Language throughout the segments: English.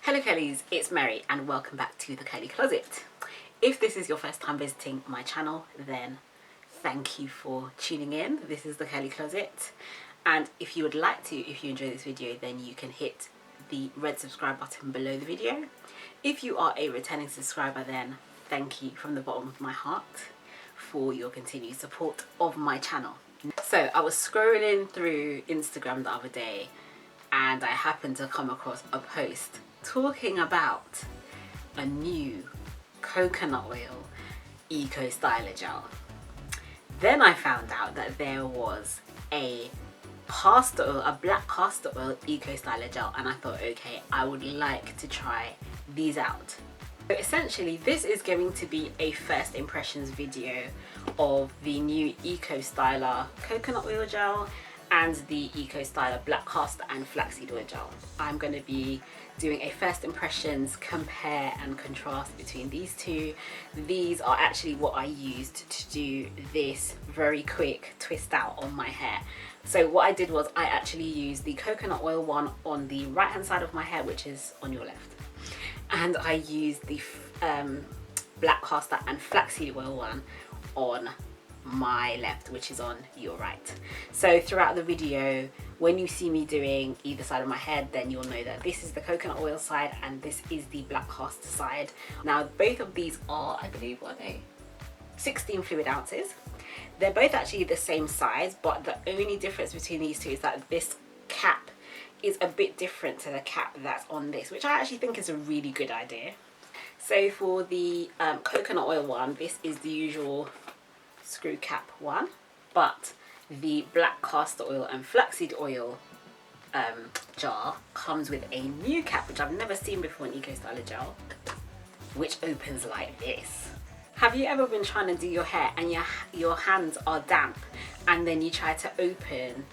Hello Curlies, it's Mary and welcome back to the Curly Closet. If this is your first time visiting my channel, then thank you for tuning in. This is the Curly Closet, and if you would like to, if you enjoy this video, then you can hit the red subscribe button below the video. If you are a returning subscriber, then thank you from the bottom of my heart for your continued support of my channel. So I was scrolling through Instagram the other day and I happened to come across a post talking about a new coconut oil eco styler gel. Then I found out that there was a castor oil, a black castor oil eco styler gel, and I thought, okay, I would like to try these out. So essentially this is going to be a first impressions video of the new eco styler coconut oil gel and the eco styler black castor and flaxseed oil gel. I'm going to be doing a first impressions compare and contrast between these two. These are actually what I used to do this very quick twist out on my hair. So what I did was I actually used the coconut oil one on the right hand side of my hair, which is on your left, and I used the black castor and flaxseed oil one on my left, which is on your right. So throughout the video, when you see me doing either side of my head, then you'll know that this is the coconut oil side and this is the black castor side. Now both of these are, I believe, what are they, 16 fluid ounces. They're both actually the same size, but the only difference between these two is that this cap is a bit different to the cap that's on this, which I actually think is a really good idea. So for the coconut oil one, this is the usual screw cap one, but the black castor oil and flaxseed oil jar comes with a new cap, which I've never seen before in eco styler gel, which opens like this. Have you ever been trying to do your hair and your hands are damp, and then you try to open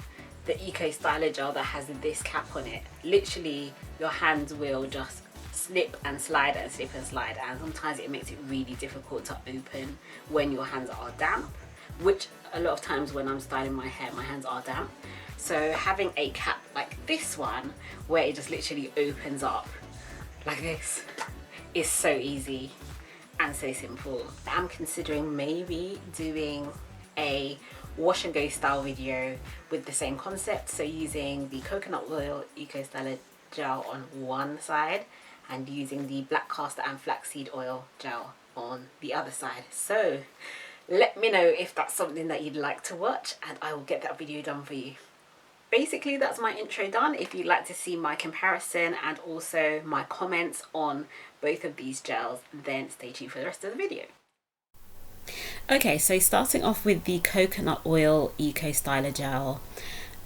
the eco styler gel that has this cap on it? Literally your hands will just slip and slide and slip and slide, and sometimes it makes it really difficult to open when your hands are damp, which a lot of times when I'm styling my hair, my hands are damp. So having a cap like this one, where it just literally opens up like this, is so easy and so simple. I'm considering maybe doing a wash and go style video with the same concept, so using the coconut oil eco styler gel on one side and using the black castor and flaxseed oil gel on the other side. So let me know if that's something that you'd like to watch and I will get that video done for you. Basically that's my intro done. If you'd like to see my comparison and also my comments on both of these gels, then stay tuned for the rest of the video. Okay, so starting off with the coconut oil eco styler gel.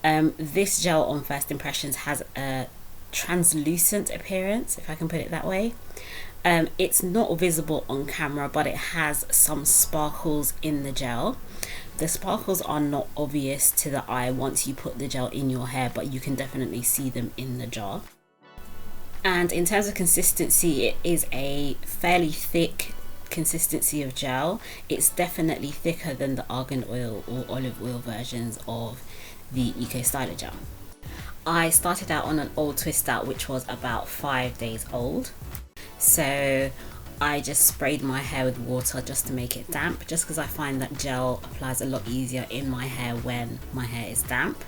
This gel on first impressions has a translucent appearance, if I can put it that way. It's not visible on camera, but it has some sparkles in the gel. The sparkles are not obvious to the eye once you put the gel in your hair, but you can definitely see them in the jar. And in terms of consistency, it is a fairly thick consistency of gel. It's definitely thicker than the argan oil or olive oil versions of the eco styler gel. I started out on an old twist out which was about 5 days old, so I just sprayed my hair with water just to make it damp, just because I find that gel applies a lot easier in my hair when my hair is damp.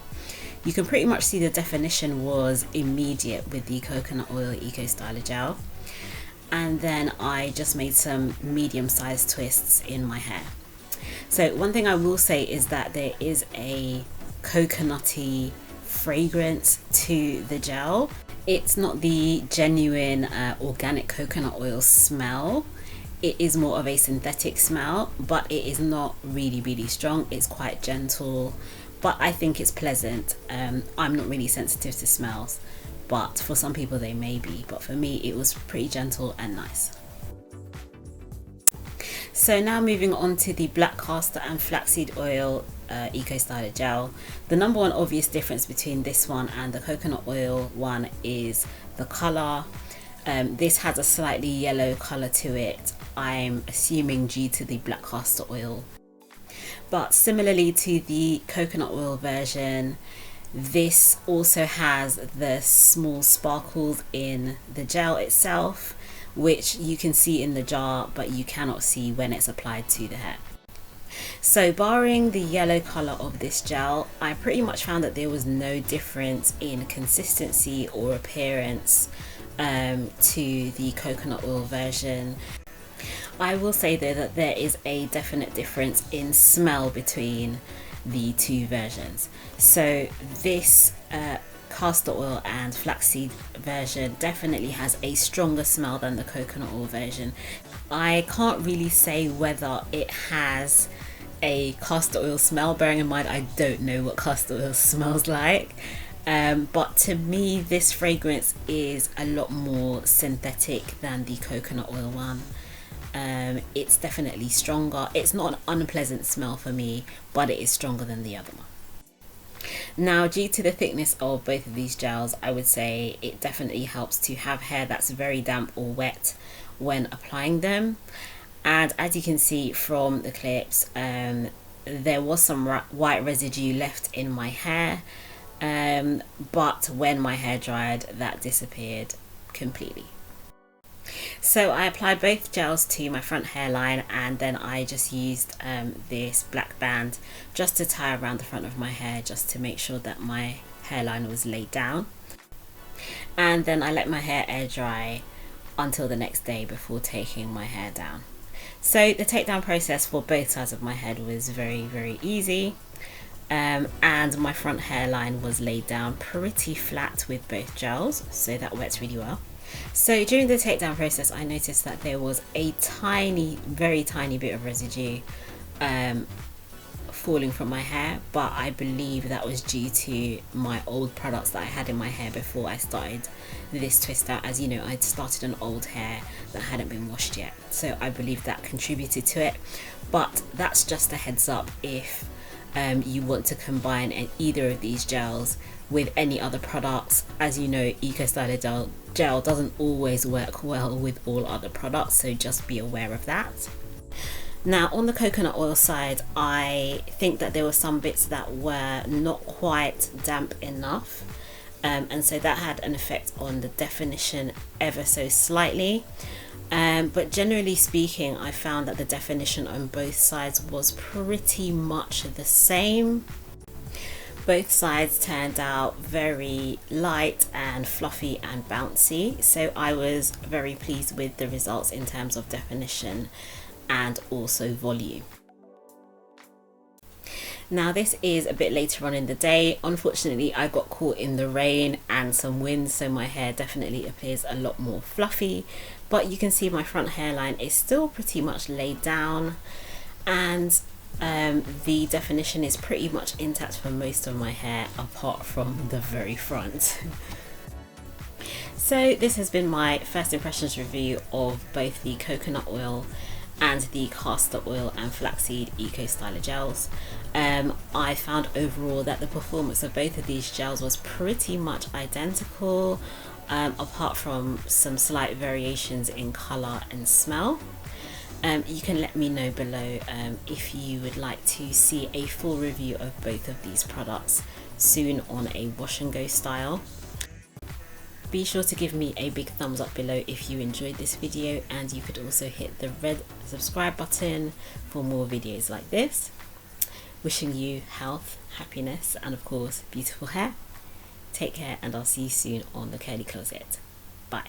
You can pretty much see the definition was immediate with the coconut oil eco styler gel, and then I just made some medium-sized twists in my hair. So one thing I will say is that there is a coconutty fragrance to the gel. It's not the genuine organic coconut oil smell. It is more of a synthetic smell, but it is not really strong. It's quite gentle, but I think it's pleasant. I'm not really sensitive to smells, but for some people they may be, but for me it was pretty gentle and nice. So now moving on to the black castor and flaxseed oil eco styler gel. The number one obvious difference between this one and the coconut oil one is the color. This has a slightly yellow color to it, I'm assuming due to the black castor oil. But similarly to the coconut oil version, This also has the small sparkles in the gel itself, which you can see in the jar, but you cannot see when it's applied to the hair. So barring the yellow color of this gel, I pretty much found that there was no difference in consistency or appearance to the coconut oil version. I will say though that there is a definite difference in smell between the two versions. So this castor oil and flaxseed version definitely has a stronger smell than the coconut oil version. I can't really say whether it has a castor oil smell, bearing in mind I don't know what castor oil smells like, but to me this fragrance is a lot more synthetic than the coconut oil one. It's definitely stronger. It's not an unpleasant smell for me, but it is stronger than the other one. Now, due to the thickness of both of these gels, I would say it definitely helps to have hair that's very damp or wet when applying them. And as you can see from the clips, there was some white residue left in my hair, but when my hair dried, that disappeared completely. So I applied both gels to my front hairline, and then I just used this black band just to tie around the front of my hair, just to make sure that my hairline was laid down. And then I let my hair air dry until the next day before taking my hair down. So the takedown process for both sides of my head was very easy, and my front hairline was laid down pretty flat with both gels, so that works really well. So during the takedown process, I noticed that there was a very tiny bit of residue falling from my hair, but I believe that was due to my old products that I had in my hair before I started this twist out. As you know, I'd started an old hair that hadn't been washed yet, so I believe that contributed to it. But that's just a heads up if you want to combine either of these gels with any other products. As you know, Eco Styler gel doesn't always work well with all other products, so just be aware of that. Now on the coconut oil side, I think that there were some bits that were not quite damp enough, and so that had an effect on the definition ever so slightly. But generally speaking, I found that the definition on both sides was pretty much the same. Both sides turned out very light and fluffy and bouncy, so I was very pleased with the results in terms of definition and also volume. Now this is a bit later on in the day. Unfortunately, I got caught in the rain and some wind, so my hair definitely appears a lot more fluffy, but you can see my front hairline is still pretty much laid down, and the definition is pretty much intact for most of my hair apart from the very front. So this has been my first impressions review of both the coconut oil and the castor oil and flaxseed Eco Styler gels. I found overall that the performance of both of these gels was pretty much identical, apart from some slight variations in colour and smell. You can let me know below if you would like to see a full review of both of these products soon on a wash and go style. Be sure to give me a big thumbs up below if you enjoyed this video, and you could also hit the red subscribe button for more videos like this. Wishing you health, happiness, and of course beautiful hair. Take care, and I'll see you soon on the Curly Closet. Bye.